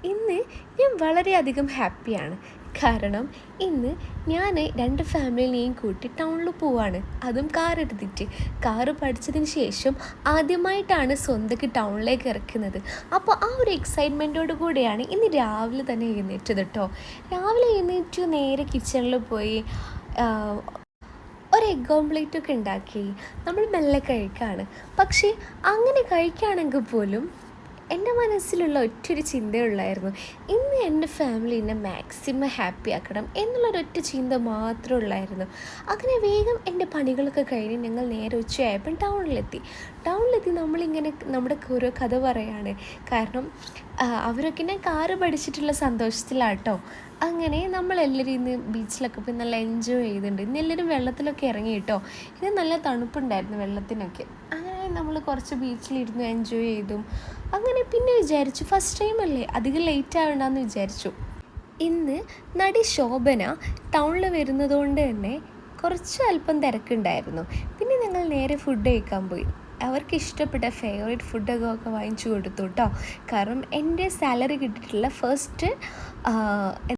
ഇന്ന് ഞാൻ വളരെയധികം ഹാപ്പിയാണ്. കാരണം ഇന്ന് ഞാൻ 2 ഫാമിലിനെയും കൂട്ടി ടൗണിൽ പോവാണ്. അതും കാറെടുത്തിട്ട്. കാറ് പഠിച്ചതിന് ശേഷം ആദ്യമായിട്ടാണ് സ്വന്തക്ക് ടൗണിലേക്ക് ഇറക്കുന്നത്. അപ്പോൾ ആ ഒരു എക്സൈറ്റ്മെൻറ്റോട് കൂടിയാണ് ഇന്ന് രാവിലെ തന്നെ എഴുന്നേറ്റത് കേട്ടോ. രാവിലെ എഴുന്നേറ്റ് നേരെ കിച്ചണിൽ പോയി ഒരു എഗ് ഓംപ്ലേറ്റൊക്കെ ഉണ്ടാക്കി നമ്മൾ മെല്ലെ കഴിക്കുകയാണ്. പക്ഷേ അങ്ങനെ കഴിക്കുകയാണെങ്കിൽ പോലും എൻ്റെ മനസ്സിലുള്ള ഒറ്റൊരു ചിന്തയുള്ളായിരുന്നു, ഇന്ന് എൻ്റെ ഫാമിലീനെ മാക്സിമം ഹാപ്പി ആക്കണം എന്നുള്ളൊരൊറ്റ ചിന്ത മാത്രമേ ഉള്ളായിരുന്നു. അങ്ങനെ വേഗം എൻ്റെ പണികളൊക്കെ കഴിഞ്ഞ് ഞങ്ങൾ നേരെ ഉച്ചയായപ്പം ടൗണിലെത്തി നമ്മളിങ്ങനെ നമ്മുടെ ഓരോ കഥ പറയാണ്. കാരണം അവരൊക്കെ ഞാൻ കാറ് പഠിച്ചിട്ടുള്ള സന്തോഷത്തിലാട്ടോ. അങ്ങനെ നമ്മളെല്ലാവരും ഇന്ന് ബീച്ചിലൊക്കെ പോയി നല്ല എൻജോയ് ചെയ്തിട്ടുണ്ട്. ഇന്ന് എല്ലാവരും വെള്ളത്തിലൊക്കെ ഇറങ്ങി കേട്ടോ. ഇത് നല്ല തണുപ്പുണ്ടായിരുന്നു വെള്ളത്തിനൊക്കെ. അങ്ങനെ നമ്മൾ കുറച്ച് ബീച്ചിലിരുന്ന് എൻജോയ് ചെയ്തു. അങ്ങനെ പിന്നെ വിചാരിച്ചു, ഫസ്റ്റ് ടൈം അല്ലേ, അധികം ലേറ്റ് ആവണ്ടെന്ന് വിചാരിച്ചു. ഇന്ന് നടി ശോഭന ടൗണിൽ വരുന്നതുകൊണ്ട് തന്നെ കുറച്ച് അല്പം തിരക്കുണ്ടായിരുന്നു. പിന്നെ ഞങ്ങൾ നേരെ ഫുഡ് കഴിക്കാൻ പോയി. അവർക്ക് ഇഷ്ടപ്പെട്ട ഫേവറേറ്റ് ഫുഡൊക്കെ വാങ്ങിച്ചു കൊടുത്തു കേട്ടോ. കാരണം എൻ്റെ സാലറി കിട്ടിയിട്ടുള്ള ഫസ്റ്റ്